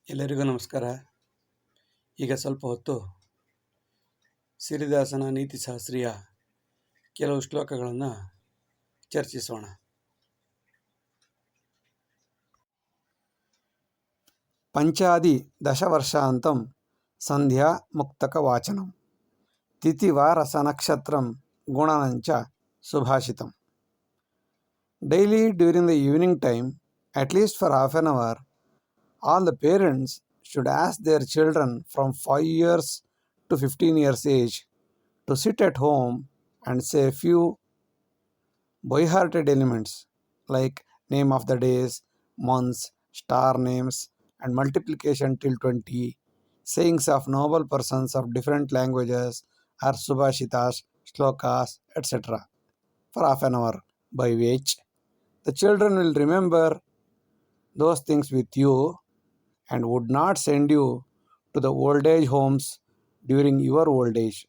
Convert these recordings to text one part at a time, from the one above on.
ಎಲ್ಲರಿಗೂ ನಮಸ್ಕಾರ. ಈಗ ಸ್ವಲ್ಪ ಹೊತ್ತು ಸಿರಿದಾಸನ ನೀತಿಶಾಸ್ತ್ರೀಯ ಕೆಲವು ಶ್ಲೋಕಗಳನ್ನು ಚರ್ಚಿಸೋಣ. ಪಂಚಾದಿ ದಶವರ್ಷಾಂತಂ ಸಂಧ್ಯಾ ಮುಕ್ತಕ ವಾಚನಂ ತಿಥಿವಾರಸ ನಕ್ಷತ್ರಂ ಗುಣನಂಚ ಸುಭಾಷಿತಂ. Daily during the evening time, at least for half an hour, all the parents should ask their children from 5 years to 15 years age to sit at home and say few by-hearted elements like name of the days, months, star names, and multiplication till 20, sayings of noble persons of different languages, or subhashitas, shlokas, etc. for half an hour, by which the children will remember those things with you and would not send you to the old age homes during your old age.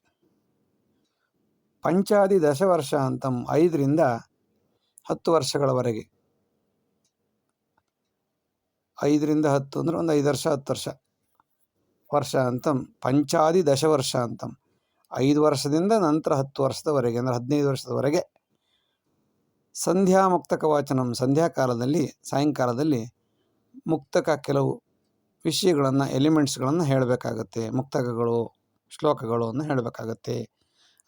ಪಂಚಾದಿ ದಶವರ್ಷಾಂತಂ 5ರಿಂದ 10 ವರ್ಷಗಳವರೆಗೆ. 5ರಿಂದ 10 ಅಂದರೆ ಒಂದು 5 ವರ್ಷ 10 ವರ್ಷ. ವರ್ಷಾಂತಂ ಪಂಚಾದಿ ದಶವರ್ಷಾಂತಂ 5 ವರ್ಷದಿಂದ ನಂತರ 10 ವರ್ಷದವರೆಗೆ ಅಂದರೆ 15 ವರ್ಷದವರೆಗೆ. ಸಂಧ್ಯಾ ಮುಕ್ತಕ ವಾಚನಂ, ಸಂಧ್ಯಾಕಾಲದಲ್ಲಿ ಸಾಯಂಕಾಲದಲ್ಲಿ ಮುಕ್ತಕ ಕೆಲವು ವಿಷಯಗಳನ್ನು ಎಲಿಮೆಂಟ್ಸ್ಗಳನ್ನು ಹೇಳಬೇಕಾಗತ್ತೆ. ಮುಕ್ತಕಗಳು ಶ್ಲೋಕಗಳನ್ನು ಹೇಳಬೇಕಾಗತ್ತೆ.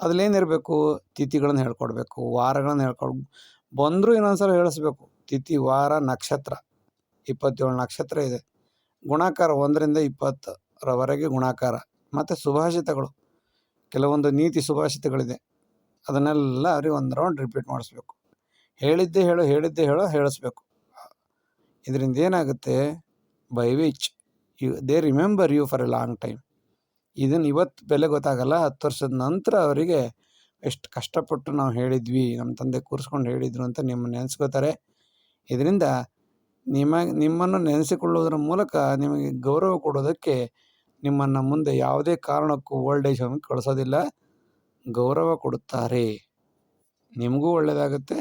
ಅದರಲ್ಲೇನಿರಬೇಕು, ತಿಥಿಗಳನ್ನು ಹೇಳ್ಕೊಡ್ಬೇಕು, ವಾರಗಳನ್ನು ಬಂದರೂ ಇನ್ನೊಂದ್ಸಲ ಹೇಳಿಸ್ಬೇಕು. ತಿಥಿ, ವಾರ, ನಕ್ಷತ್ರ, 27 ನಕ್ಷತ್ರ ಇದೆ. ಗುಣಾಕಾರ 1ರಿಂದ 20ರವರೆಗೆ ಗುಣಾಕಾರ. ಮತ್ತು ಸುಭಾಷಿತಗಳು, ಕೆಲವೊಂದು ನೀತಿ ಸುಭಾಷಿತಗಳಿದೆ. ಅದನ್ನೆಲ್ಲ ಅವ್ರಿಗೆ ಒಂದು ರೌಂಡ್ ರಿಪೀಟ್ ಮಾಡಿಸ್ಬೇಕು. ಹೇಳಿದ್ದೇ ಹೇಳೋ ಹೇಳಿಸ್ಬೇಕು. ಇದರಿಂದ ಏನಾಗುತ್ತೆ, by which they remember you for a long time. ಇದನ್ನು ಇವತ್ತು ಬೆಲೆ ಗೊತ್ತಾಗಲ್ಲ, 10 ವರ್ಷದ ನಂತರ ಅವರಿಗೆ ಎಷ್ಟು ಕಷ್ಟಪಟ್ಟು ನಾವು ಹೇಳಿದ್ವಿ, ನಮ್ಮ ತಂದೆ ಕೂರಿಸ್ಕೊಂಡು ಹೇಳಿದ್ರು ಅಂತ ನಿಮ್ಮನ್ನು ನೆನೆಸ್ಕೋತಾರೆ. ಇದರಿಂದ ನಿಮ್ಮನ್ನು ನೆನೆಸಿಕೊಳ್ಳುವುದರ ಮೂಲಕ ನಿಮಗೆ ಗೌರವ ಕೊಡೋದಕ್ಕೆ ನಿಮ್ಮನ್ನು ಮುಂದೆ ಯಾವುದೇ ಕಾರಣಕ್ಕೂ ಓಲ್ಡ್ ಏಜ್ ಹೋಮ್ಗೆ ಕಳಿಸೋದಿಲ್ಲ, ಗೌರವ ಕೊಡುತ್ತಾರೆ. ನಿಮಗೂ ಒಳ್ಳೆಯದಾಗುತ್ತೆ,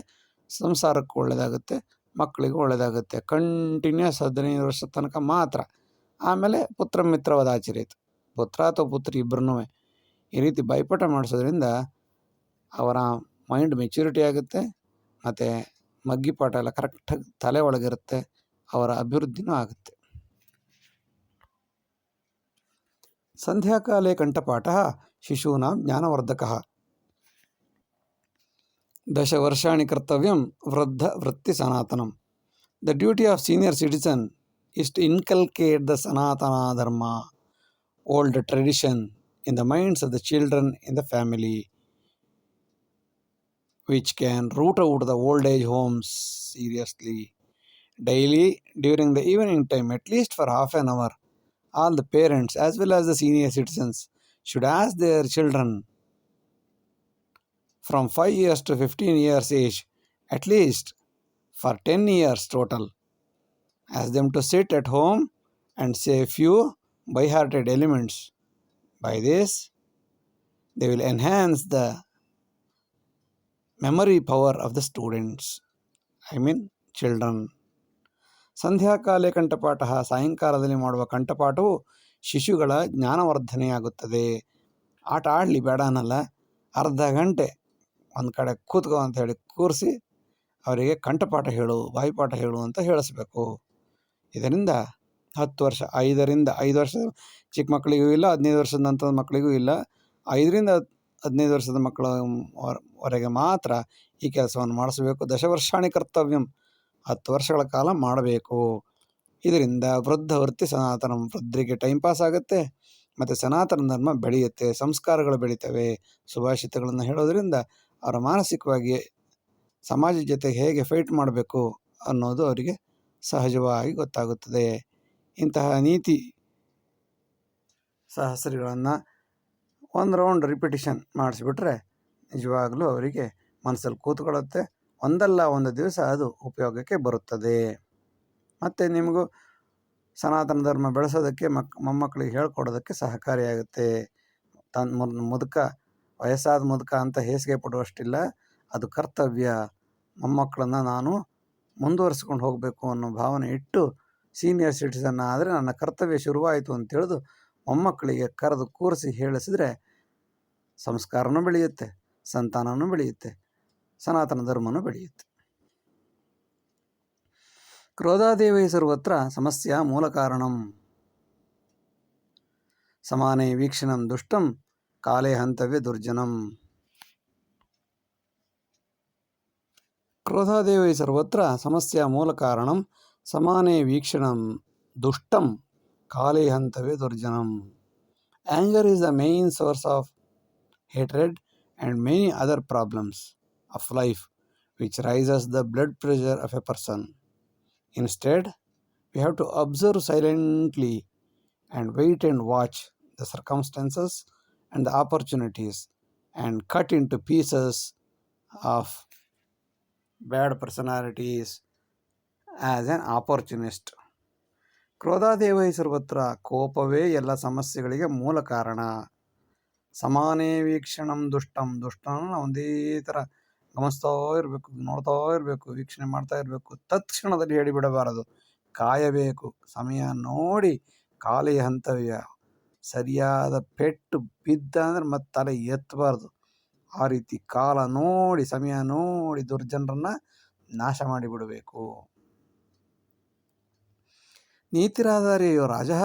ಸಂಸಾರಕ್ಕೂ ಒಳ್ಳೆಯದಾಗುತ್ತೆ, ಮಕ್ಕಳಿಗೂ ಒಳ್ಳೆಯದಾಗುತ್ತೆ. ಕಂಟಿನ್ಯೂಸ್ 15 ವರ್ಷದ ತನಕ ಮಾತ್ರ. ಆಮೇಲೆ ಪುತ್ರ ಮಿತ್ರವದಾಚರಿತು, ಪುತ್ರ ಅಥವಾ ಪುತ್ರಿ ಇಬ್ಬರೂ ಈ ರೀತಿ ಬಾಯ್ಪಾಠ ಮಾಡಿಸೋದ್ರಿಂದ ಅವರ ಮೈಂಡ್ ಮೆಚ್ಯೂರಿಟಿ ಆಗುತ್ತೆ, ಮತ್ತು ಮಗ್ಗಿಪಾಠ ಎಲ್ಲ ಕರೆಕ್ಟಾಗಿ ತಲೆ ಒಳಗಿರುತ್ತೆ, ಅವರ ಅಭಿವೃದ್ಧಿನೂ ಆಗುತ್ತೆ. ಸಂಧ್ಯಾಕಾಲೇ ಕಂಠಪಾಠ ಶಿಶೂನಾಂ ಜ್ಞಾನವರ್ಧಕಃ. ದಶವರ್ಷಾಣಿ ಕರ್ತವ್ಯಂ ವೃದ್ಧ ವೃತ್ತಿ ಸನಾತನಂ. The duty of senior citizen is to inculcate the Sanatana Dharma, old tradition, in the minds of the children in the family, which can root out the old age homes seriously. Daily, during the evening time, at least for half an hour, all the parents as well as the senior citizens should ask their children from 5 years to 15 years age, at least for 10 years total, ask them to sit at home and say a few by-hearted elements. By this, they will enhance the memory power of the students, children. ಸಂಧ್ಯಾಕಾಲೇ ಕಂಠಪಾಠ, ಸಾಯಂಕಾಲದಲ್ಲಿ ಮಾಡುವ ಕಂಠಪಾಠವು ಶಿಶುಗಳ ಜ್ಞಾನವರ್ಧನೆಯಾಗುತ್ತದೆ. ಆಟ ಆಡಲಿ ಬೇಡ ಅನ್ನಲ್ಲ, ಅರ್ಧ ಗಂಟೆ ಒಂದು ಕಡೆ ಕೂತ್ಕೋ ಅಂತ ಹೇಳಿ ಕೂರಿಸಿ ಅವರಿಗೆ ಕಂಠಪಾಠ ಹೇಳು, ಬಾಯಿಪಾಠ ಹೇಳು ಅಂತ ಹೇಳಿಸ್ಬೇಕು. ಇದರಿಂದ 10 ವರ್ಷ, 5 ವರ್ಷದ ಚಿಕ್ಕ ಮಕ್ಕಳಿಗೂ ಇಲ್ಲ, 15 ವರ್ಷದ ನಂತರದ ಮಕ್ಕಳಿಗೂ ಇಲ್ಲ, 5ರಿಂದ 15 ವರ್ಷದ ಮಕ್ಕಳವರೆಗೆ ಮಾತ್ರ ಈ ಕೆಲಸವನ್ನು ಮಾಡಿಸಬೇಕು. ದಶವರ್ಷಾಣಿ ಕರ್ತವ್ಯಂ, 10 ವರ್ಷಗಳ ಕಾಲ ಮಾಡಬೇಕು. ಇದರಿಂದ ವೃದ್ಧ ವೃತ್ತಿ ಸನಾತನಂ, ವೃದ್ಧರಿಗೆ ಟೈಮ್ ಪಾಸ್ ಆಗುತ್ತೆ, ಮತ್ತು ಸನಾತನ ಧರ್ಮ ಬೆಳೆಯುತ್ತೆ, ಸಂಸ್ಕಾರಗಳು ಬೆಳೀತವೆ. ಸುಭಾಷಿತಗಳನ್ನು ಹೇಳೋದ್ರಿಂದ ಅವರ ಮಾನಸಿಕವಾಗಿ ಸಮಾಜ ಜೊತೆಗೆ ಹೇಗೆ ಫೈಟ್ ಮಾಡಬೇಕು ಅನ್ನೋದು ಅವರಿಗೆ ಸಹಜವಾಗಿ ಗೊತ್ತಾಗುತ್ತದೆ. ಇಂತಹ ನೀತಿ ಸಹಸ್ರಗಳನ್ನು ಒಂದು ರೌಂಡ್ ರಿಪಿಟೇಷನ್ ಮಾಡಿಸ್ಬಿಟ್ರೆ ನಿಜವಾಗಲೂ ಅವರಿಗೆ ಮನಸ್ಸಲ್ಲಿ ಕೂತ್ಕೊಳ್ಳುತ್ತೆ. ಒಂದಲ್ಲ ಒಂದು ದಿವಸ ಅದು ಉಪಯೋಗಕ್ಕೆ ಬರುತ್ತದೆ. ಮತ್ತು ನಿಮಗೂ ಸನಾತನ ಧರ್ಮ ಬೆಳೆಸೋದಕ್ಕೆ ಮೊಮ್ಮಕ್ಕಳಿಗೆ ಹೇಳ್ಕೊಡೋದಕ್ಕೆ ಸಹಕಾರಿಯಾಗುತ್ತೆ. ಮುದುಕ, ವಯಸ್ಸಾದ ಮುದುಕ ಅಂತ ಹೇಸಿಗೆ ಪಡುವಷ್ಟಿಲ್ಲ, ಅದು ಕರ್ತವ್ಯ. ಮೊಮ್ಮಕ್ಕಳನ್ನು ನಾನು ಮುಂದುವರಿಸ್ಕೊಂಡು ಹೋಗಬೇಕು ಅನ್ನೋ ಭಾವನೆ ಇಟ್ಟು ಸೀನಿಯರ್ ಸಿಟಿಸನ್ ಆದರೆ ನನ್ನ ಕರ್ತವ್ಯ ಶುರುವಾಯಿತು ಅಂತ ತಿಳಿದು ಮೊಮ್ಮಕ್ಕಳಿಗೆ ಕರೆದು ಕೂರಿಸಿ ಹೇಳಿಸಿದ್ರೆ ಸಂಸ್ಕಾರನೂ ಬೆಳೆಯುತ್ತೆ, ಸಂತಾನನೂ ಬೆಳೆಯುತ್ತೆ, ಸನಾತನ ಧರ್ಮನೂ ಬೆಳೆಯುತ್ತೆ. ಕ್ರೋಧಾದೇವೈ ಸರ್ವತ್ರ ಸಮಸ್ಯಾ ಮೂಲ ಕಾರಣಂ ಸಮಾನೇ ವೀಕ್ಷಣಂ ದುಷ್ಟಂ ಕಾಲೇ ಹಂತವ್ಯ ದುರ್ಜನಂ. ಕ್ರೋಧಾದೇವೈ ಸರ್ವತ್ರ ಸಮಸ್ಯಾ ಮೂಲ ಕಾರಣಂ ಸಮಾನೇ ವೀಕ್ಷಣಂ ದುಷ್ಟಂ ಕಾಲೇ ಹಂತವ್ಯ ದುರ್ಜನಂ. Anger is the main source of hatred and many other problems of life which raises the blood pressure of a person. Instead, we have to observe silently and wait and watch the circumstances and the opportunities and cut into pieces of bad personalities as an opportunist. ಕ್ರೋಧಾದೇವೈ ಸರ್ವತ್ರ ಕೋಪವೇ ಎಲ್ಲ ಸಮಸ್ಯೆಗಳಿಗೆ ಮೂಲ ಕಾರಣ. ಸಮಾನೇ ವೀಕ್ಷಣಂ ದುಷ್ಟಂ ದುಷ್ಟನ ಒಂದೇ ಥರ ಗಮನಿಸ್ತಾ ಇರಬೇಕು, ನೋಡ್ತಾ ಇರಬೇಕು, ವೀಕ್ಷಣೆ ಮಾಡ್ತಾ ಇರಬೇಕು. ತತ್ಕ್ಷಣದಲ್ಲಿ ಹೇಳಿಬಿಡಬಾರದು, ಕಾಯಬೇಕು, ಸಮಯ ನೋಡಿ ಕಾಲೇ ಹಂತವ್ಯ. ಸರಿಯಾದ ಪೆಟ್ಟು ಬಿದ್ದ ಅಂದರೆ ಮತ್ತೆ ತಲೆ ಎತ್ತಬಾರ್ದು. ಆ ರೀತಿ ಕಾಲ ನೋಡಿ ಸಮಯ ನೋಡಿ ದುರ್ಜನರನ್ನು ನಾಶ ಮಾಡಿಬಿಡಬೇಕು. ನೀತಿರಾಧಾರ್ಯೋ ರಾಜಃ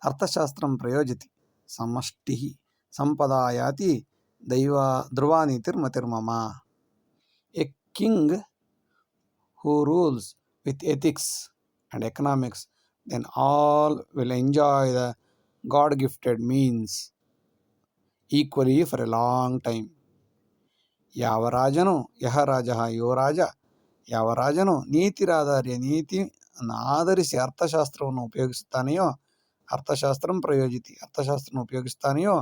ಅರ್ಥಶಾಸ್ತ್ರಂ ಪ್ರಯೋಜತಿ ಸಮಷ್ಟಿ ಸಂಪದಾಯಾತಿ ಧ್ರುವಾನೀತಿರ್ಮತಿರ್ಮಮ. A king who rules with ethics and economics, then all will enjoy the God-gifted means equally for a long time. ಯಾವ ರಾಜನು ಯಹ ರಾಜ ಯೋ ರಾಜ, ಯಾವ ರಾಜನು ನೀತಿರಾಧಾರ್ಯ ನೀತಿಯನ್ನು ಆಧರಿಸಿ ಅರ್ಥಶಾಸ್ತ್ರವನ್ನು ಉಪಯೋಗಿಸುತ್ತಾನೆಯೋ, ಅರ್ಥಶಾಸ್ತ್ರಂ ಪ್ರಯೋಜಿತಿ ಅರ್ಥಶಾಸ್ತ್ರವನ್ನು ಉಪಯೋಗಿಸ್ತಾನೆಯೋ,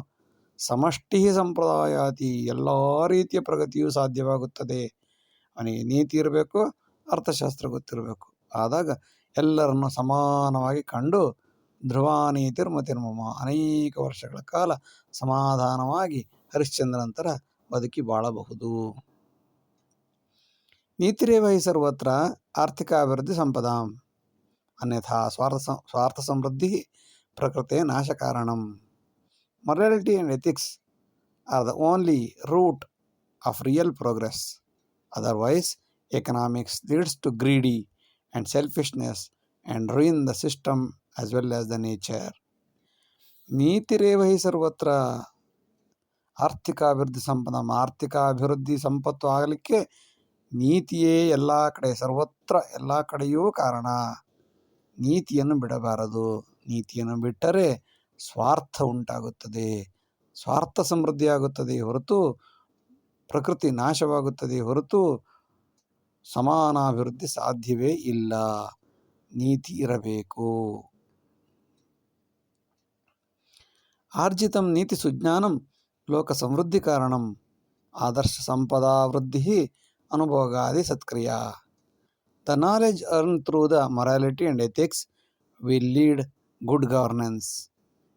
ಸಮಷ್ಟಿ ಸಂಪ್ರದಾಯಾತಿ ಎಲ್ಲ ರೀತಿಯ ಪ್ರಗತಿಯೂ ಸಾಧ್ಯವಾಗುತ್ತದೆ. ಅವನಿಗೆ ನೀತಿ ಇರಬೇಕು, ಅರ್ಥಶಾಸ್ತ್ರ ಗೊತ್ತಿರಬೇಕು. ಆದಾಗ ಎಲ್ಲರನ್ನು ಸಮಾನವಾಗಿ ಕಂಡು ಧ್ರುವಾನೀತಿರ್ಮತಿರ್ಮಮ ಅನೇಕ ವರ್ಷಗಳ ಕಾಲ ಸಮಾಧಾನವಾಗಿ ಹರಿಶ್ಚಂದ್ರನಂತರ ಬದುಕಿ ಬಾಳಬಹುದು. ನೀತಿರೇವ ಹಿ ಸರ್ವತ್ರ ಆರ್ಥಿಕಾಭಿವೃದ್ಧಿ ಸಂಪದಾಂ ಅನ್ಯಥಾ ಸ್ವಾರ್ಥ ಸಮೃದ್ಧಿ ಪ್ರಕೃತೆ ನಾಶಕಾರಣಂ. Morality and ethics are the only root of real progress. Otherwise, economics leads to greedy and selfishness and ruin the system as well as the nature. ನೀತಿರೇವ ಹಿ ಸರ್ವತ್ರ ಆರ್ಥಿಕಾಭಿವೃದ್ಧಿ ಸಂಪದ. ಆರ್ಥಿಕಾಭಿವೃದ್ಧಿ ಸಂಪತ್ತು ಆಗಲಿಕ್ಕೆ ನೀತಿಯೇ ಎಲ್ಲ ಕಡೆ, ಸರ್ವತ್ರ ಎಲ್ಲ ಕಡೆಯೂ ಕಾರಣ. ನೀತಿಯನ್ನು ಬಿಡಬಾರದು. ನೀತಿಯನ್ನು ಬಿಟ್ಟರೆ ಸ್ವಾರ್ಥ ಉಂಟಾಗುತ್ತದೆ, ಸ್ವಾರ್ಥ ಸಮೃದ್ಧಿಯಾಗುತ್ತದೆ ಹೊರತು ಪ್ರಕೃತಿ ನಾಶವಾಗುತ್ತದೆ ಹೊರತು ಸಮಾನಾಭಿವೃದ್ಧಿ ಸಾಧ್ಯವೇ ಇಲ್ಲ. ನೀತಿ ಇರಬೇಕು. ಆರ್ಜಿತಂ ನೀತಿ ಸುಜ್ಞಾನಂ ಲೋಕ ಸಮೃದ್ಧಿ ಕಾರಣಂ ಆದರ್ಶ ಸಂಪದಾ ವೃದ್ಧಿ ಅನುಭೋಗಾದಿ ಸತ್ಕ್ರಿಯಾ. The knowledge earn through the morality and ethics will lead good governance.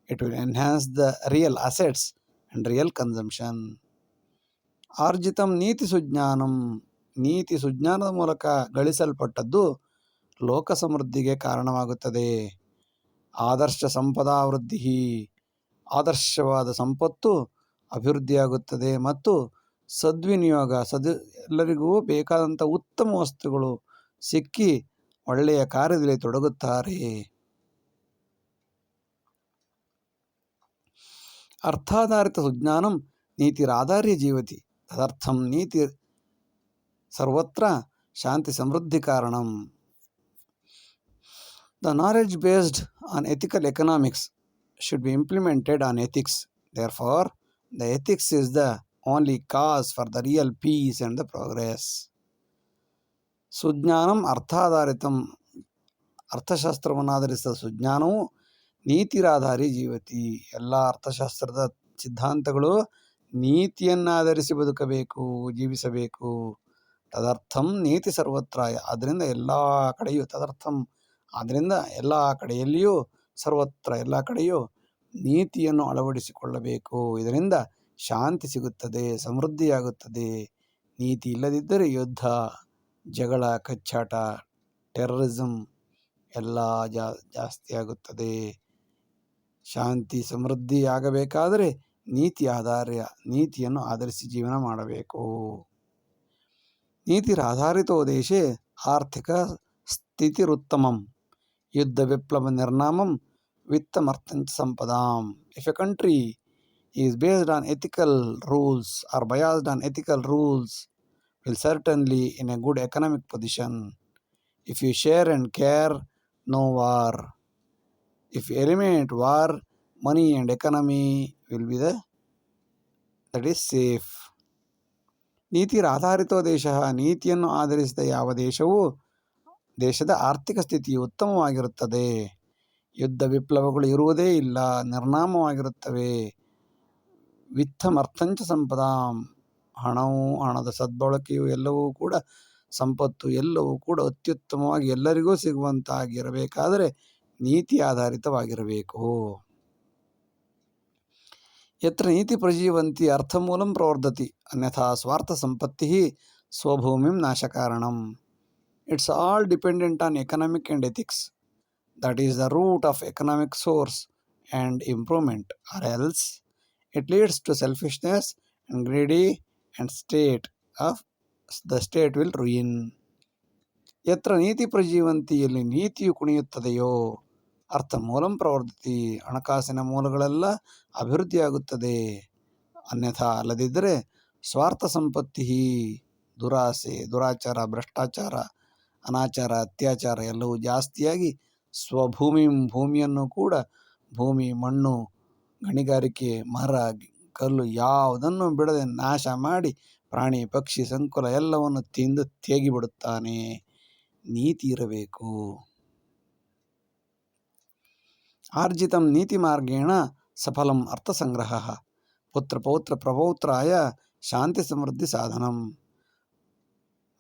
It will enhance the real assets and real consumption. ಆರ್ಜಿತಂ ನೀತಿ ಸುಜ್ಞಾನಂ. ನೀತಿ ಸುಜ್ಞಾನದ ಮೂಲಕ ಗಳಿಸಲ್ಪಟ್ಟದ್ದು ಲೋಕ ಸಮೃದ್ಧಿಗೆ ಕಾರಣವಾಗುತ್ತದೆ. ಆದರ್ಶ ಸಂಪದಾ ವೃದ್ಧಿ. ಆದರ್ಶವಾದ ಸಂಪತ್ತು ಅಭಿವೃದ್ಧಿಯಾಗುತ್ತದೆ ಮತ್ತು ಸದ್ವಿನಿಯೋಗ ಎಲ್ಲರಿಗೂ ಬೇಕಾದಂಥ ಉತ್ತಮ ವಸ್ತುಗಳು ಸಿಕ್ಕಿ ಒಳ್ಳೆಯ ಕಾರ್ಯದಲ್ಲಿ ತೊಡಗುತ್ತಾರೆ. ಅರ್ಥಾಧಾರಿತ ಸುಜ್ಞಾನಂ ನೀತಿರಾಧಾರ್ಯ ಜೀವತಿ ತದರ್ಥಂ ನೀತಿ ಸರ್ವತ್ರ ಶಾಂತಿ ಸಮೃದ್ಧಿ ಕಾರಣಂ. The knowledge based on ethical economics should be implemented on ethics. Therefore, the ethics is the only cause for the real peace and the progress. ಸುಜ್ಞಾನಂ ಅರ್ಥಾಧಾರಿತಂ. ಅರ್ಥಶಾಸ್ತ್ರವನ್ನು ಆಧರಿಸಿದ ಸುಜ್ಞಾನವು ನೀತಿರಾಧಾರಿ ಜೀವತಿ. ಎಲ್ಲ ಅರ್ಥಶಾಸ್ತ್ರದ ಸಿದ್ಧಾಂತಗಳು ನೀತಿಯನ್ನಾಧರಿಸಿ ಬದುಕಬೇಕು, ಜೀವಿಸಬೇಕು. ತದರ್ಥಂ ನೀತಿ ಸರ್ವತ್ರ. ಆದ್ದರಿಂದ ಎಲ್ಲ ಕಡೆಯೂ ತದರ್ಥಂ, ಆದ್ದರಿಂದ ಎಲ್ಲ ಕಡೆಯಲ್ಲಿಯೂ ಸರ್ವತ್ರ ಎಲ್ಲ ಕಡೆಯೂ ನೀತಿಯನ್ನು ಅಳವಡಿಸಿಕೊಳ್ಳಬೇಕು. ಇದರಿಂದ ಶಾಂತಿ ಸಿಗುತ್ತದೆ, ಸಮೃದ್ಧಿಯಾಗುತ್ತದೆ. ನೀತಿ ಇಲ್ಲದಿದ್ದರೆ ಯುದ್ಧ, ಜಗಳ, ಕಚ್ಚಾಟ, ಟೆರರಿಸಮ್ ಎಲ್ಲ ಜಾಸ್ತಿ ಆಗುತ್ತದೆ. ಶಾಂತಿ ಸಮೃದ್ಧಿ ಆಗಬೇಕಾದರೆ ನೀತಿಯನ್ನು ಆಧರಿಸಿ ಜೀವನ ಮಾಡಬೇಕು. ನೀತಿರಾಧಾರಿತೋ ದೇಶೆ ಆರ್ಥಿಕ ಸ್ಥಿತಿರುತ್ತಮಂ ಯುದ್ಧ ವಿಪ್ಲವ ನಿರ್ನಾಮಂ ವಿತ್ತಮರ್ಥಂಚ ಸಂಪದಾಂ. If a country is based on ethical rules or biased on ethical rules, will certainly in a good economic position. If you share and care, no war. If you eliminate war, money and economy will be that is safe. ನೀತಿರಾಧಾರಿತೋ ದೇಶ, ನೀತಿಯನ್ನು ಆಧರಿಸಿದ ಯಾವ ದೇಶವೂ ದೇಶದ ಆರ್ಥಿಕ ಸ್ಥಿತಿಯು ಉತ್ತಮವಾಗಿರುತ್ತದೆ. ಯುದ್ಧ ವಿಪ್ಲವಗಳು ಇರುವುದೇ ಇಲ್ಲ, ನಿರ್ನಾಮವಾಗಿರುತ್ತವೆ. ವಿತ್ತಮರ್ಥಂಚ ಸಂಪದಾಂ, ಹಣದ ಸದ್ಬಳಕೆಯು ಎಲ್ಲವೂ ಕೂಡ ಸಂಪತ್ತು ಎಲ್ಲವೂ ಕೂಡ ಅತ್ಯುತ್ತಮವಾಗಿ ಎಲ್ಲರಿಗೂ ಸಿಗುವಂತಾಗಿರಬೇಕಾದರೆ ನೀತಿ ಆಧಾರಿತವಾಗಿರಬೇಕು. ಯತ್ರ ನೀತಿ ಪ್ರಜೀವಂತಿ ಅರ್ಥಮೂಲಂ ಪ್ರವರ್ಧತಿ ಅನ್ಯಥಾ ಸ್ವಾರ್ಥ ಸಂಪತ್ತಿ ಸ್ವಭೂಮಿಂ ನಾಶಕಾರಣಂ. It's all dependent on economic and ethics. That is the root of economic source and improvement, or else it leads to selfishness and greedy and the state will ruin. ಯತ್ರ ನೀತಿ ಪ್ರಜೀವಂತಿಯಲ್ಲಿ ನೀತಿಯು ಕುಣಿಯುತ್ತದೆಯೋ ಅರ್ಥ ಮೂಲಂ ಪ್ರವರ್ಧತಿ, ಹಣಕಾಸಿನ ಮೂಲಗಳೆಲ್ಲ ಅಭಿವೃದ್ಧಿಯಾಗುತ್ತದೆ. ಅನ್ಯಥಾ ಅಲ್ಲದಿದ್ದರೆ ಸ್ವಾರ್ಥ ಸಂಪತ್ತಿ, ದುರಾಸೆ, ದುರಾಚಾರ, ಭ್ರಷ್ಟಾಚಾರ, ಅನಾಚಾರ, ಅತ್ಯಾಚಾರ ಎಲ್ಲವೂ ಜಾಸ್ತಿಯಾಗಿ ಭೂಮಿಯನ್ನು ಕೂಡ ಭೂಮಿ, ಮಣ್ಣು, ಗಣಿಗಾರಿಕೆ, ಮರ, ಕಲ್ಲು ಯಾವುದನ್ನು ಬಿಡದೆ ನಾಶ ಮಾಡಿ ಪ್ರಾಣಿ ಪಕ್ಷಿ ಸಂಕುಲ ಎಲ್ಲವನ್ನು ತಿಂದು ತೇಗಿಬಿಡುತ್ತಾನೆ. ನೀತಿ ಇರಬೇಕು. ಆರ್ಜಿತಂ ನೀತಿ ಮಾರ್ಗೇಣ ಸಫಲಂ ಅರ್ಥಸಂಗ್ರಹ ಪುತ್ರ ಪೌತ್ರ ಪ್ರಪೌತ್ರಾಯ ಶಾಂತಿ ಸಮೃದ್ಧಿ ಸಾಧನಂ.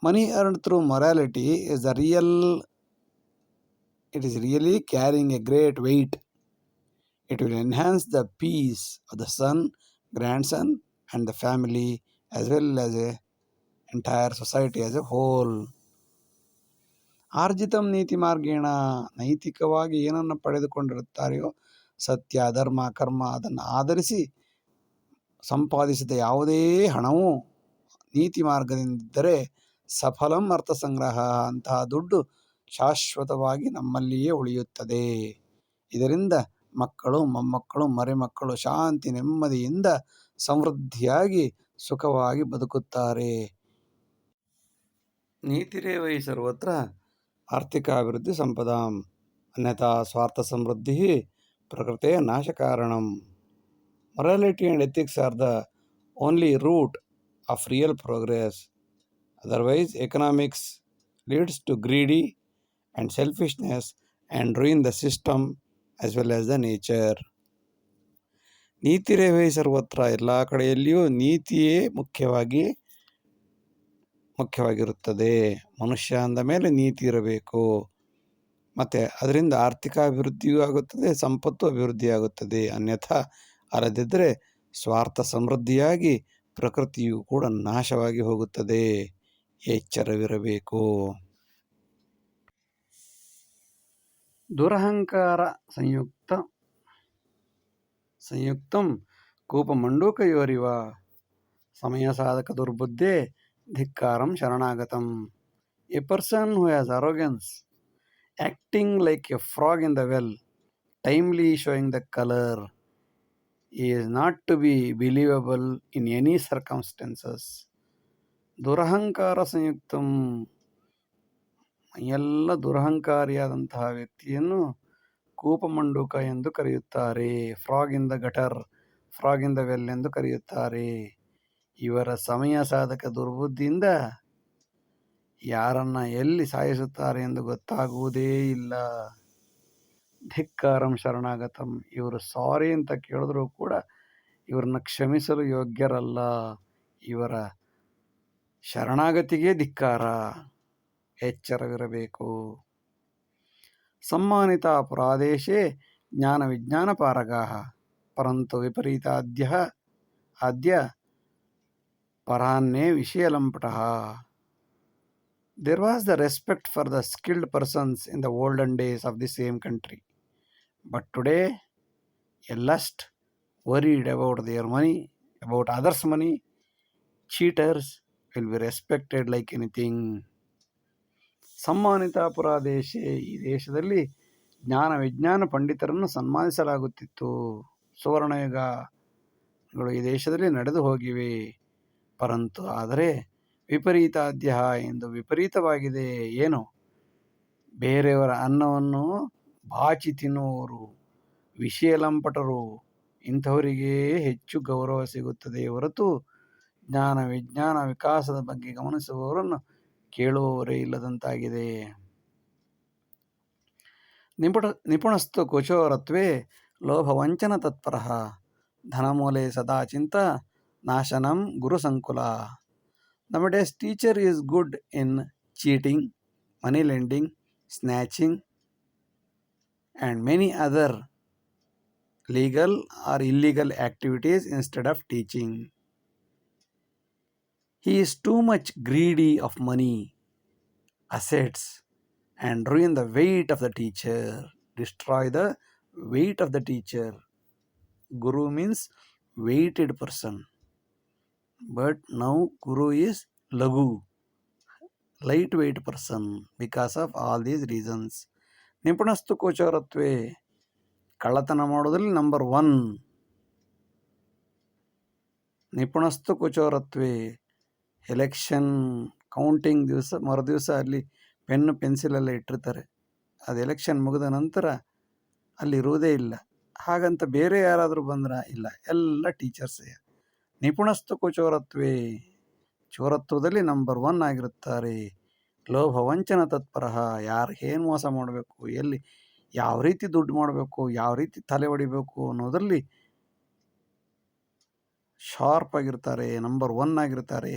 Money earned through morality is really carrying a great weight. It will enhance the peace of the son, grandson and the family as well as a entire society as a whole. ಆರ್ಜಿತಂ ನೀತಿ ಮಾರ್ಗೇಣ, ನೈತಿಕವಾಗಿ ಏನನ್ನು ಪಡೆದುಕೊಂಡಿರುತ್ತಾರೆಯೋ ಸತ್ಯ, ಧರ್ಮ, ಕರ್ಮ ಅದನ್ನು ಆಧರಿಸಿ ಸಂಪಾದಿಸಿದ ಯಾವುದೇ ಹಣವು ನೀತಿ ಮಾರ್ಗದಿಂದಿದ್ದರೆ ಸಫಲಂ ಅರ್ಥ ಸಂಗ್ರಹ, ಅಂತಹ ದುಡ್ಡು ಶಾಶ್ವತವಾಗಿ ನಮ್ಮಲ್ಲಿಯೇ ಉಳಿಯುತ್ತದೆ. ಇದರಿಂದ ಮಕ್ಕಳು, ಮೊಮ್ಮಕ್ಕಳು, ಮರಿಮಕ್ಕಳು ಶಾಂತಿ ನೆಮ್ಮದಿಯಿಂದ ಸಮೃದ್ಧಿಯಾಗಿ ಸುಖವಾಗಿ ಬದುಕುತ್ತಾರೆ. ನೀತಿರೇವೈ ಸರ್ವತ್ರ ಆರ್ಥಿಕಾಭಿವೃದ್ಧಿ ಸಂಪದಾಂ ಅನ್ಯಥಾ ಸ್ವಾರ್ಥ ಸಮೃದ್ಧಿ ಪ್ರಕೃತೆ ನಾಶಕಾರಣಂ. Morality and ethics are the only root of real progress. Otherwise, economics leads to greedy and selfishness and ruin the system as well as the nature. ನೀತಿರೇವೈ ಸರ್ವತ್ರ, ಎಲ್ಲ ಕಡೆಯಲ್ಲಿಯೂ ನೀತಿಯೇ ಮುಖ್ಯವಾಗಿರುತ್ತದೆ. ಮನುಷ್ಯ ಅಂದ ಮೇಲೆ ನೀತಿ ಇರಬೇಕು. ಮತ್ತು ಅದರಿಂದ ಆರ್ಥಿಕ ಅಭಿವೃದ್ಧಿಯೂ ಆಗುತ್ತದೆ, ಸಂಪತ್ತು ಅಭಿವೃದ್ಧಿಯಾಗುತ್ತದೆ. ಅನ್ಯಥಾ ಅಲ್ಲದಿದ್ದರೆ ಸ್ವಾರ್ಥ ಸಮೃದ್ಧಿಯಾಗಿ ಪ್ರಕೃತಿಯು ಕೂಡ ನಾಶವಾಗಿ ಹೋಗುತ್ತದೆ. ಎಚ್ಚರವಿರಬೇಕು. ದುರಹಂಕಾರ ಸಂಯುಕ್ತಂ ಕೂಪಮಂಡೂಕಯೋರಿವ ಸಮಯ ಸಾಧಕ ದುರ್ಬುದ್ಧೇ ಧಿಕ್ಕಾರಂ ಶರಣಾಗತಂ. A person who has arrogance, acting like a frog in the well, timely showing the color, is not to be believable in any circumstances. ದುರಹಂಕಾರ ಸಂಯುಕ್ತಂ, ಎಲ್ಲ ದುರಹಂಕಾರಿಯಾದಂತಹ ವ್ಯಕ್ತಿಯನ್ನು ಕೂಪಮಂಡೂಕ ಎಂದು ಕರೆಯುತ್ತಾರೆ. Frog in the gutter, frog in the well ಎಂದು ಕರೆಯುತ್ತಾರೆ. ಇವರ ಸಮಯ ಸಾಧಕ ದುರ್ಬುದ್ಧಿಯಿಂದ ಯಾರನ್ನ ಎಲ್ಲಿ ಸಾಯಿಸುತ್ತಾರೆ ಎಂದು ಗೊತ್ತಾಗುವುದೇ ಇಲ್ಲ. ಧಿಕ್ಕಾರಂ ಶರಣಾಗತಂ, ಇವರು ಸಾರಿ ಅಂತ ಕೇಳಿದ್ರೂ ಕೂಡ ಇವರನ್ನ ಕ್ಷಮಿಸಲು ಯೋಗ್ಯರಲ್ಲ. ಇವರ ಶರಣಾಗತಿಗೆ ಧಿಕ್ಕಾರ. ಎಚ್ಚರವಿರಬೇಕು. ಸಮ್ಮಾನಿತ ಅಪರಾಧೇಶೇ ಜ್ಞಾನ ವಿಜ್ಞಾನ ಪಾರಗಾಹ ಪರಂತು ಆದ್ಯ ಪರಾನ್ನೇ ವಿಷಯಲಂಪಟಃ. There was the respect for the skilled persons in the olden days of the same country. But today, a lust, worried about their money, about others' money, cheaters will be respected like anything. ಸಮ್ಮಾನಿತಾಪುರ ದೇಶೆ, ಈ ದೇಶದಲ್ಲಿ ಜ್ಞಾನ ವಿಜ್ಞಾನ ಪಂಡಿತರನ್ನು ಸನ್ಮಾನಿಸಲಾಗುತ್ತಿತ್ತು. ಸುವರ್ಣಯುಗಗಳು ಈ ದೇಶದಲ್ಲಿ ನಡೆದು ಹೋಗಿವೆ. ಪರಂತು ಆದರೆ ವಿಪರೀತಾದ್ಯ ಎಂದು ವಿಪರೀತವಾಗಿದೆ. ಏನು? ಬೇರೆಯವರ ಅನ್ನವನ್ನು ಬಾಚಿ ತಿನ್ನುವವರು, ವಿಷಯ ಲಂಪಟರು, ಇಂಥವರಿಗೇ ಹೆಚ್ಚು ಗೌರವ ಸಿಗುತ್ತದೆ ಹೊರತು ಜ್ಞಾನ ವಿಜ್ಞಾನ ವಿಕಾಸದ ಬಗ್ಗೆ ಗಮನಿಸುವವರನ್ನು ಕೇಳುವವರೇ ಇಲ್ಲದಂತಾಗಿದೆ. ನಿಪುಣಸ್ತು ಕುಚೋರತ್ವೇ ಲೋಭವಂಚನ ತತ್ಪರ ಧನಮೂಲೆ ಸದಾ ಚಿಂತ ನಾಶನಂ ಗುರುಸಂಕುಲ. Nowadays teacher is good in cheating, money lending, snatching and many other legal or illegal activities instead of teaching. He is too much greedy of money, assets, and ruin the weight of the teacher, destroy the weight of the teacher. Guru means weighted person, but now Guru is lagu, lightweight person, because of all these reasons. ನಿಪುಣಸ್ತು ಕೋಚರತ್ವೇ, ಕಳ್ಳತನ ಮಾಡೋದ್ರಲ್ಲಿ number 1. ನಿಪುಣಸ್ತು ಕುಚೋರತ್ವೇ, election counting ದಿವಸ ಮರುದಿವಸ ಅಲ್ಲಿ pen ಪೆನ್ಸಿಲೆಲ್ಲ ಇಟ್ಟಿರ್ತಾರೆ. ಅದು election ಮುಗಿದ ನಂತರ ಅಲ್ಲಿ ಇರುವುದೇ ಇಲ್ಲ. ಹಾಗಂತ ಬೇರೆ ಯಾರಾದರೂ ಬಂದ್ರೆ ಇಲ್ಲ, ಎಲ್ಲ ಟೀಚರ್ಸೇ. ನಿಪುಣಸ್ತು ಕುಚೋರತ್ವೇ, ಚೋರತ್ವದಲ್ಲಿ ನಂಬರ್ 1 ಆಗಿರುತ್ತಾರೆ. ಲೋಭ ವಂಚನ ತತ್ಪರ, ಯಾರಿಗೇನು ಮೋಸ ಮಾಡಬೇಕು, ಎಲ್ಲಿ ಯಾವ ರೀತಿ ದುಡ್ಡು ಮಾಡಬೇಕು, ಯಾವ ರೀತಿ ತಲೆ ಹೊಡಿಬೇಕು ಅನ್ನೋದರಲ್ಲಿ ಶಾರ್ಪ್ ಆಗಿರ್ತಾರೆ, ನಂಬರ್ 1 ಆಗಿರ್ತಾರೆ.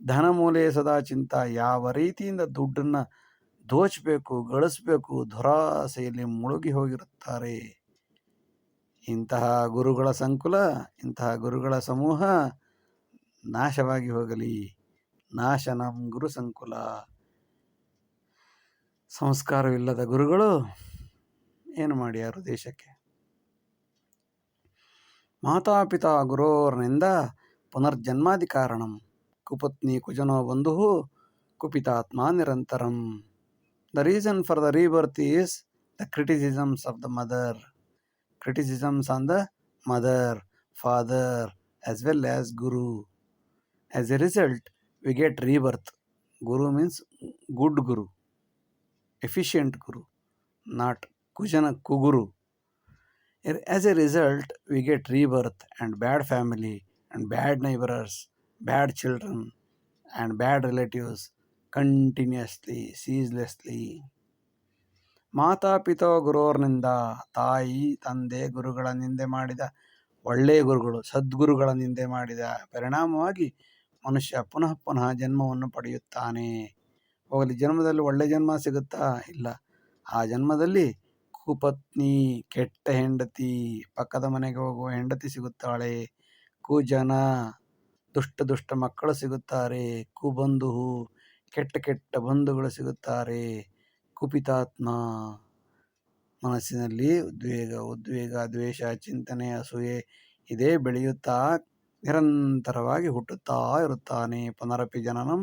ಧನಮೂಲೆ ಸದಾ ಚಿಂತ, ಯಾವ ರೀತಿಯಿಂದ ದುಡ್ಡನ್ನು ದೋಚಬೇಕು, ಗಳಿಸಬೇಕು, ದುರಾಸೆಯಲ್ಲಿ ಮುಳುಗಿ ಹೋಗಿರುತ್ತಾರೆ. ಇಂತಹ ಗುರುಗಳ ಸಂಕುಲ, ಇಂತಹ ಗುರುಗಳ ಸಮೂಹ ನಾಶವಾಗಿ ಹೋಗಲಿ. ನಾಶನಂ ಗುರು ಸಂಕುಲ. ಸಂಸ್ಕಾರವಿಲ್ಲದ ಗುರುಗಳು ಏನು ಮಾಡ್ಯಾರು ದೇಶಕ್ಕೆ? ಮಾತಾಪಿತಾ ಗುರೋರ್ನಿಂದ ಪುನರ್ಜನ್ಮಾದಿ ಕಾರಣಂ ಕುಪತ್ನಿ ಕುಜನೋ ಬಂಧು ಕುಪಿತಾತ್ಮ ನಿರಂತರಂ. The reason for the rebirth is the criticisms of the mother, criticisms on the mother, father, as well as Guru. As a result, we get rebirth. Guru means good Guru, efficient Guru, not Kujana Kuguru. As a result, we get rebirth and bad family and bad neighbors, bad children and bad relatives continuously, ceaselessly. ಮಾತಾಪಿತಾ ಗುರೋರ್ನಿಂದ, ತಾಯಿ ತಂದೆ ಗುರುಗಳ ನಿಂದೆ ಮಾಡಿದ, ಒಳ್ಳೆಯ ಗುರುಗಳು ಸದ್ಗುರುಗಳ ನಿಂದೆ ಮಾಡಿದ ಪರಿಣಾಮವಾಗಿ ಮನುಷ್ಯ ಪುನಃ ಪುನಃ ಜನ್ಮವನ್ನು ಪಡೆಯುತ್ತಾನೆ. ಹೋಗಲಿ, ಜನ್ಮದಲ್ಲಿ ಒಳ್ಳೆ ಜನ್ಮ ಸಿಗುತ್ತಾ? ಇಲ್ಲ. ಆ ಜನ್ಮದಲ್ಲಿ ಕುಪತ್ನಿ, ಕೆಟ್ಟ ಹೆಂಡತಿ, ಪಕ್ಕದ ಮನೆಗೆ ಹೋಗುವ ಹೆಂಡತಿ ಸಿಗುತ್ತಾಳೆ. ಕುಜನ, ದುಷ್ಟ ದುಷ್ಟ ಮಕ್ಕಳು ಸಿಗುತ್ತಾರೆ. ಕುಬಂಧು, ಕೆಟ್ಟ ಕೆಟ್ಟ ಬಂಧುಗಳು ಸಿಗುತ್ತಾರೆ. ಕುಪಿತಾತ್ಮ, ಮನಸ್ಸಿನಲ್ಲಿ ಉದ್ವೇಗ, ದ್ವೇಷ, ಚಿಂತನೆ, ಅಸೂಯೆ ಇದೇ ಬೆಳೆಯುತ್ತಾ ನಿರಂತರವಾಗಿ ಹುಟ್ಟುತ್ತಾ ಇರುತ್ತಾನೆ. ಪುನರಪಿ ಜನನಂ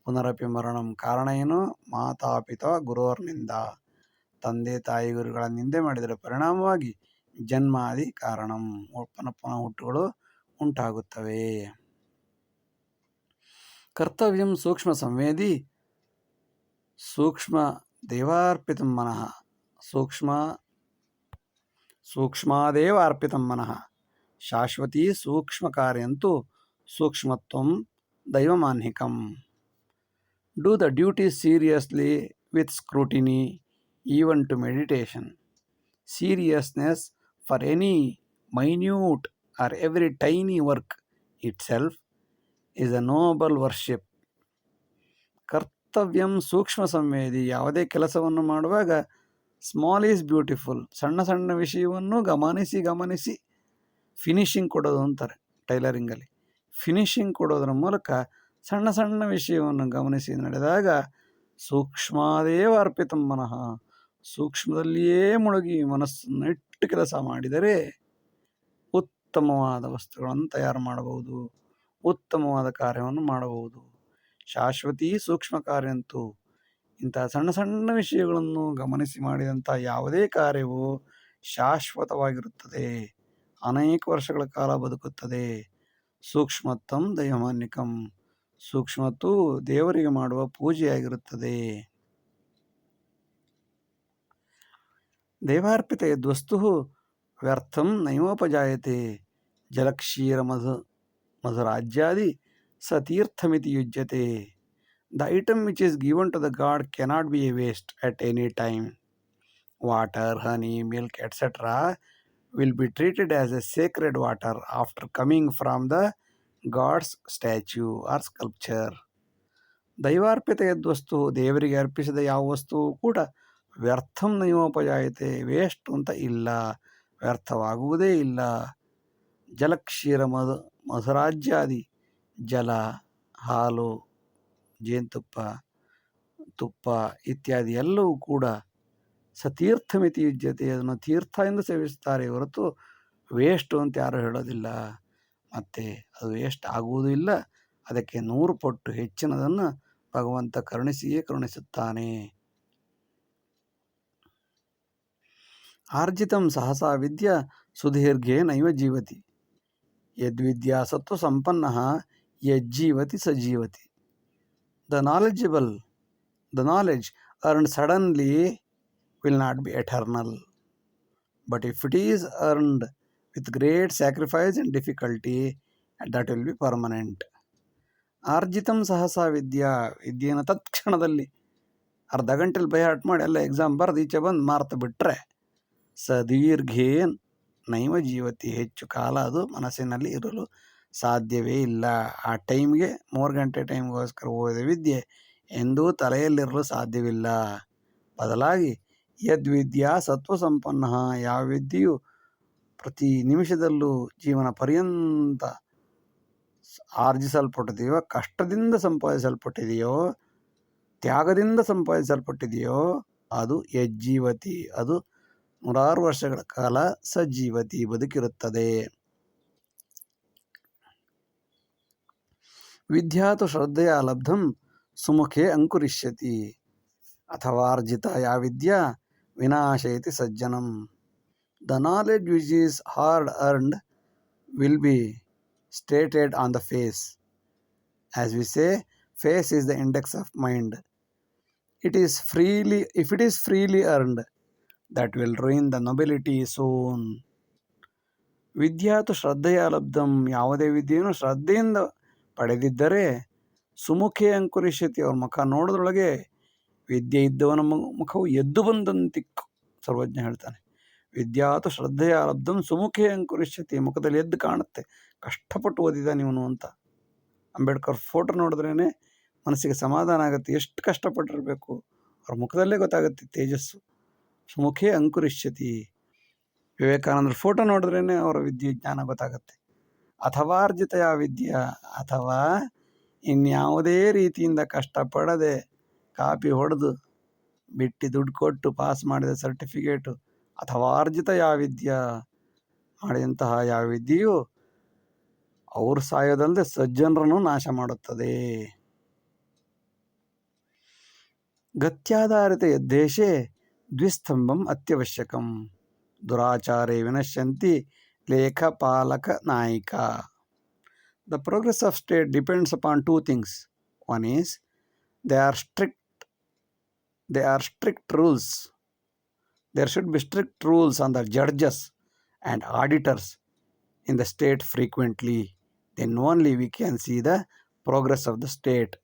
ಪುನರಪಿ ಮರಣಂ. ಕಾರಣ ಏನು? ಮಾತಾಪಿತಾ ಗುರೋರ್ನಿಂದ, ತಂದೆ ತಾಯಿ ಗುರುಗಳ ನಿಂದೆ ಮಾಡಿದರ ಪರಿಣಾಮವಾಗಿ ಜನ್ಮಾದಿ ಕಾರಣಂ, ಪುನಃ ಪುನಃ ಹುಟ್ಟುಗಳು ಉಂಟಾಗುತ್ತವೆ. ಕರ್ತವ್ಯಂ ಸೂಕ್ಷ್ಮ ಸಂವೇದಿ ಸೂಕ್ಷ್ಮ ದೇವಾರ್ಪಿತಂ ಮನಃ, ಸೂಕ್ಷ್ಮಾದೇವ ಅರ್ಪಿತಂ ಮನಃ. ಶಾಶ್ವತಿ ಸೂಕ್ಷ್ಮ ಕಾರ್ಯಂತೂ ಸೂಕ್ಷ್ಮತ್ವಂ ದೈವಮಾನ್ಹಿಕಂ. Do the duties seriously with scrutiny, even to meditation. Seriousness for any minute or every tiny work itself is a noble worship. ಕರ್ತವ್ಯಂ ಸೂಕ್ಷ್ಮ ಸಂವೇದಿ, ಯಾವುದೇ ಕೆಲಸವನ್ನು ಮಾಡುವಾಗ ಸ್ಮಾಲ್ ಈಸ್ ಬ್ಯೂಟಿಫುಲ್, ಸಣ್ಣ ಸಣ್ಣ ವಿಷಯವನ್ನು ಗಮನಿಸಿ ಫಿನಿಶಿಂಗ್ ಕೊಡೋದು ಅಂತಾರೆ ಟೈಲರಿಂಗಲ್ಲಿ. ಫಿನಿಶಿಂಗ್ ಕೊಡೋದ್ರ ಮೂಲಕ ಸಣ್ಣ ಸಣ್ಣ ವಿಷಯವನ್ನು ಗಮನಿಸಿ ನಡೆದಾಗ ಸೂಕ್ಷ್ಮಾದೇವ ಅರ್ಪಿತಂ ಮನಃ, ಸೂಕ್ಷ್ಮದಲ್ಲಿಯೇ ಮುಳುಗಿ ಮನಸ್ಸನ್ನು ಇಟ್ಟು ಕೆಲಸ ಮಾಡಿದರೆ ಉತ್ತಮವಾದ ವಸ್ತುಗಳನ್ನು ತಯಾರು ಮಾಡಬಹುದು, ಉತ್ತಮವಾದ ಕಾರ್ಯವನ್ನು ಮಾಡಬಹುದು. ಶಾಶ್ವತೀ ಸೂಕ್ಷ್ಮ ಕಾರ್ಯ ಅಂತೂ ಇಂತಹ ಸಣ್ಣ ಸಣ್ಣ ವಿಷಯಗಳನ್ನು ಗಮನಿಸಿ ಮಾಡಿದಂಥ ಯಾವುದೇ ಕಾರ್ಯವು ಶಾಶ್ವತವಾಗಿರುತ್ತದೆ, ಅನೇಕ ವರ್ಷಗಳ ಕಾಲ ಬದುಕುತ್ತದೆ. ಸೂಕ್ಷ್ಮತ್ವಂ ದೈವಮಾನ್ಯಕಂ, ಸೂಕ್ಷ್ಮತ್ತು ದೇವರಿಗೆ ಮಾಡುವ ಪೂಜೆಯಾಗಿರುತ್ತದೆ. ದೇವಾರ್ಪಿತ ಯದ್ವಸ್ತು ವ್ಯರ್ಥಂ ನೈವೋಪಜಾಯತೆ, ಜಲಕ್ಷೀರ ಮಧುರಾಜ್ಯಾದಿ ಸತೀರ್ಥಮಿತಿ ಯುಜ್ಯತೆ. The item which is given to the god cannot be a waste at any time. Water, honey, milk, etc. will be treated as a sacred water after coming from the god's statue or sculpture. ದೈವಾರ್ಪಿತ ಯದ್ವಸ್ತು, ದೇವರಿಗೆ ಅರ್ಪಿಸಿದ ಯಾವ ವಸ್ತುವು ಕೂಡ ವ್ಯರ್ಥಂ ನೈವೋಪಜಾಯತೆ, waste ಅಂತ ಇಲ್ಲ, ವ್ಯರ್ಥವಾಗುವುದೇ ಇಲ್ಲ. ಜಲಕ್ಷೀರ ಮಧುರಾಜ್ಯಾದಿ, ಜಲ, ಹಾಲು, ಜೇನುತುಪ್ಪ, ತುಪ್ಪ ಇತ್ಯಾದಿ ಎಲ್ಲವೂ ಕೂಡ ಸತೀರ್ಥಮಿತಿ ಯುಜ್ಯತೆ, ಅದನ್ನು ತೀರ್ಥ ಎಂದು ಸೇವಿಸುತ್ತಾರೆ ಹೊರತು ವೇಸ್ಟು ಅಂತ ಯಾರೂ ಹೇಳೋದಿಲ್ಲ. ಮತ್ತು ಅದು ವೇಸ್ಟ್ ಆಗುವುದೂ ಇಲ್ಲ, ಅದಕ್ಕೆ 100 ಪಟ್ಟು ಹೆಚ್ಚಿನದನ್ನು ಭಗವಂತ ಕರುಣಿಸಿಯೇ ಕರುಣಿಸುತ್ತಾನೆ. ಆರ್ಜಿತಂ ಸಹಸಾ ವಿದ್ಯಾ ಸುದೀರ್ಘೇ ನೈವ ಜೀವತಿ, ಯದ್ವಿದ್ಯಾ ಸತ್ವ ಸಂಪನ್ನ ಯಜ್ಜೀವತಿ ಸಜೀವತಿ. The knowledge earned suddenly will not be eternal, but if it is earned with great sacrifice and difficulty, that will be permanent. ಆರ್ಜಿತಂ ಸಹಸಾ ವಿದ್ಯಾ, ವಿದ್ಯೆಯನ್ನು ತತ್ಕ್ಷಣದಲ್ಲಿ ಅರ್ಧ ಗಂಟೆಲಿ ಬೈಹಾಟ್ ಮಾಡಿ ಎಲ್ಲ ಎಕ್ಸಾಮ್ ಬರೆದು ಈಚೆ ಬಂದು ಮಾರ್ತು ಬಿಟ್ಟರೆ ಸದೀರ್ಘೇನ್ ನೈವ ಜೀವತಿ, ಹೆಚ್ಚು ಕಾಲ ಅದು ಮನಸ್ಸಿನಲ್ಲಿ ಇರಲು ಸಾಧ್ಯವೇ ಇಲ್ಲ. ಆ ಟೈಮ್ಗೆ 3 ಗಂಟೆ ಟೈಮ್ಗೋಸ್ಕರ ಓದಿದ ವಿದ್ಯೆ ಎಂದೂ ತಲೆಯಲ್ಲಿರಲು ಸಾಧ್ಯವಿಲ್ಲ. ಬದಲಾಗಿ ಯದ್ವಿದ್ಯಾ ಸತ್ವ ಸಂಪನ್ನ, ಯಾವ ವಿದ್ಯೆಯು ಪ್ರತಿ ನಿಮಿಷದಲ್ಲೂ ಜೀವನ ಪರ್ಯಂತ ಆರ್ಜಿಸಲ್ಪಟ್ಟಿದೆಯೋ, ಕಷ್ಟದಿಂದ ಸಂಪಾದಿಸಲ್ಪಟ್ಟಿದೆಯೋ, ತ್ಯಾಗದಿಂದ ಸಂಪಾದಿಸಲ್ಪಟ್ಟಿದೆಯೋ ಅದು ಯಜ್ಜೀವತಿ, ಅದು 100 ವರ್ಷಗಳ ಕಾಲ ಸಜ್ಜೀವತಿ, ಬದುಕಿರುತ್ತದೆ. ವಿದ್ಯಾತು ಶ್ರದ್ಧೆಯ ಲಬ್ಧಂ ಸುಮುಖೇ ಅಂಕುರಿಷ್ಯತಿ, ಅಥವಾ ಅರ್ಜಿತ ಯಾ ವಿದ್ಯಾ ವಿನಾಶಯತಿ ಸಜ್ಜನಂ. The knowledge which is hard earned will be stated on the face. As we say, face is the index of mind. If it is freely earned, that will ruin the nobility soon. ವಿದ್ಯಾತು ಶ್ರದ್ಧೆಯ ಲಬ್ಧಂ, ಯಾವುದೇ ವಿದ್ಯೆಯನ್ನು ಶ್ರದ್ಧೆಯಿಂದ ಪಡೆದಿದ್ದರೆ ಸುಮುಖೇ ಅಂಕುರಿಷ್ಯತಿ, ಅವ್ರ ಮುಖ ನೋಡೋದ್ರೊಳಗೆ ವಿದ್ಯೆ ಇದ್ದವನ ಮುಖವು ಎದ್ದು ಬಂದಂತಿಕ್ಕು. ಸರ್ವಜ್ಞ ಹೇಳ್ತಾನೆ, ವಿದ್ಯಾತು ಶ್ರದ್ಧೆಯ ಲಬ್ಧಂ ಸುಮುಖೇ ಅಂಕುರಿಷ್ಯತಿ, ಮುಖದಲ್ಲಿ ಎದ್ದು ಕಾಣುತ್ತೆ ಕಷ್ಟಪಟ್ಟು ಓದಿದ ನೀವನು ಅಂತ. ಅಂಬೇಡ್ಕರ್ ಫೋಟೋ ನೋಡಿದ್ರೇ ಮನಸ್ಸಿಗೆ ಸಮಾಧಾನ ಆಗುತ್ತೆ, ಎಷ್ಟು ಕಷ್ಟಪಟ್ಟಿರಬೇಕು, ಅವ್ರ ಮುಖದಲ್ಲೇ ಗೊತ್ತಾಗುತ್ತೆ ತೇಜಸ್ಸು. ಸುಮುಖೇ ಅಂಕುರಿಷ್ಯತಿ. ವಿವೇಕಾನಂದರ ಫೋಟೋ ನೋಡಿದ್ರೇ ಅವರ ವಿದ್ಯೆ ಜ್ಞಾನ ಗೊತ್ತಾಗುತ್ತೆ. ಅಥವಾ ಅರ್ಜಿತ ವಿದ್ಯಾ, ಅಥವಾ ಇನ್ಯಾವುದೇ ರೀತಿಯಿಂದ ಕಷ್ಟಪಡದೆ ಕಾಪಿ ಹೊಡೆದು ಬಿಟ್ಟು ದುಡ್ಡು ಕೊಟ್ಟು ಪಾಸ್ ಮಾಡಿದ ಸರ್ಟಿಫಿಕೇಟು, ಅಥವಾ ಅರ್ಜಿತ ಯಾವ ವಿದ್ಯಾ, ಮಾಡಿದಂತಹ ಯಾವ ವಿದ್ಯೆಯು ಅವರು ಸಾಯೋದಲ್ಲದೆ ಸಜ್ಜನರನ್ನು ನಾಶ ಮಾಡುತ್ತದೆ. ಗತ್ಯಾಧಾರಿತ ಯದ್ದೇಶೆ ದ್ವಿಸ್ತಂಭಂ ಅತ್ಯವಶ್ಯಕಂ, ದುರಾಚಾರೇ ವಿನಶ್ಯಂತಿ ಲೇಖಪಾಲಕ Naik. The progress of state depends upon 2 things. One is they are strict rules. There should be strict rules on the judges and auditors in the state frequently. Then only we can see the progress of the state.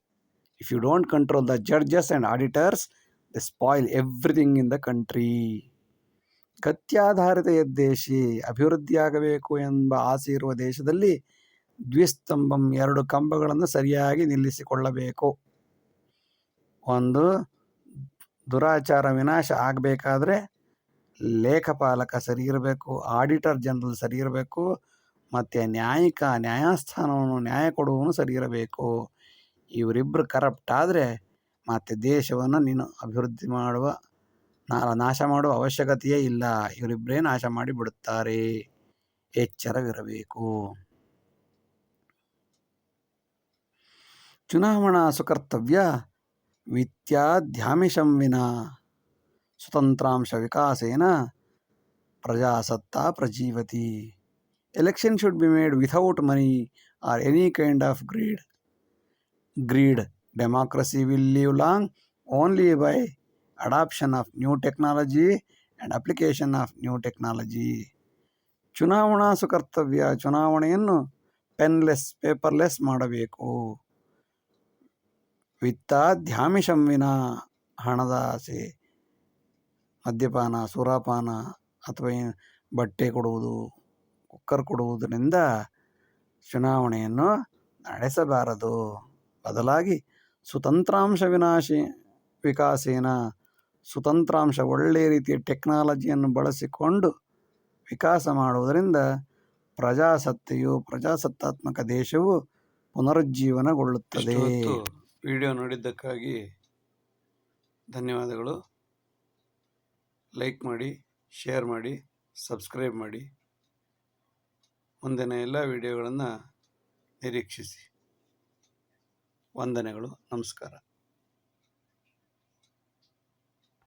If you don't control the judges and auditors, they spoil everything in the country. ಗತ್ಯಾಧಾರಿತ ಯದ್ದೇಶಿ, ಅಭಿವೃದ್ಧಿಯಾಗಬೇಕು ಎಂಬ ಆಸೆ ಇರುವ ದೇಶದಲ್ಲಿ ದ್ವಿಸ್ತಂಭಂ, 2 ಕಂಬಗಳನ್ನು ಸರಿಯಾಗಿ ನಿಲ್ಲಿಸಿಕೊಳ್ಳಬೇಕು. ಒಂದು, ದುರಾಚಾರ ವಿನಾಶ ಆಗಬೇಕಾದ್ರೆ ಲೇಖಪಾಲಕ ಸರಿ ಇರಬೇಕು, ಆಡಿಟರ್ ಜನರಲ್ ಸರಿ ಇರಬೇಕು, ಮತ್ತು ನ್ಯಾಯಸ್ಥಾನವನ್ನು ನ್ಯಾಯ ಕೊಡುವವನು ಸರಿ ಇರಬೇಕು. ಇವರಿಬ್ಬರು ಕರಪ್ಟ್ ಆದರೆ ಮತ್ತು ದೇಶವನ್ನು ನೀನು ಅಭಿವೃದ್ಧಿ ಮಾಡುವ ನಾಶ ಮಾಡುವ ಅವಶ್ಯಕತೆಯೇ ಇಲ್ಲ. ಇವರಿಬ್ಬರೇ ನಾಶ ಮಾಡಿ ಬಿಡುತ್ತಾರೆ. ಎಚ್ಚರವಿರಬೇಕು. ಚುನಾವಣಾ ಸುಕರ್ತವ್ಯ ವಿತ್ಯಾಧ್ಯಾಮಿಷಂ ವಿನಾ ಸ್ವತಂತ್ರಾಂಶ ವಿಕಾಸೇನ ಪ್ರಜಾಸತ್ತಾ ಪ್ರಜೀವತಿ. Election should be made without money or any kind of greed. Democracy will live long only by adoption of new technology and application of new technology. ಚುನಾವಣಾ ಸುಕರ್ತವ್ಯ, ಚುನಾವಣೆಯನ್ನು ಪೆನ್ಲೆಸ್, ಪೇಪರ್ಲೆಸ್ ಮಾಡಬೇಕು. ವಿತ್ತಾಧ್ಯಾಮಿಷಂ ವಿನಾ, ಹಣದ ಆಸೆ, ಮದ್ಯಪಾನ, ಸುರಾಪಾನ ಅಥವಾ ಬಟ್ಟೆ ಕೊಡುವುದು, ಕುಕ್ಕರ್ ಕೊಡುವುದರಿಂದ ಚುನಾವಣೆಯನ್ನು ನಡೆಸಬಾರದು. ಬದಲಾಗಿ ಸ್ವತಂತ್ರಾಂಶ ವಿಕಾಸೇನ, ಸ್ವತಂತ್ರಾಂಶ ಒಳ್ಳೆಯ ರೀತಿಯ ಟೆಕ್ನಾಲಜಿಯನ್ನು ಬಳಸಿಕೊಂಡು ವಿಕಾಸ ಮಾಡುವುದರಿಂದ ಪ್ರಜಾಸತ್ತಾತ್ಮಕ ದೇಶವು ಪುನರುಜ್ಜೀವನಗೊಳ್ಳುತ್ತದೆ. ವಿಡಿಯೋ ನೋಡಿದ್ದಕ್ಕಾಗಿ ಧನ್ಯವಾದಗಳು. ಲೈಕ್ ಮಾಡಿ, ಶೇರ್ ಮಾಡಿ, ಸಬ್ಸ್ಕ್ರೈಬ್ ಮಾಡಿ. ಮುಂದಿನ ಎಲ್ಲ ವಿಡಿಯೋಗಳನ್ನು ನಿರೀಕ್ಷಿಸಿ. ವಂದನೆಗಳು. ನಮಸ್ಕಾರ.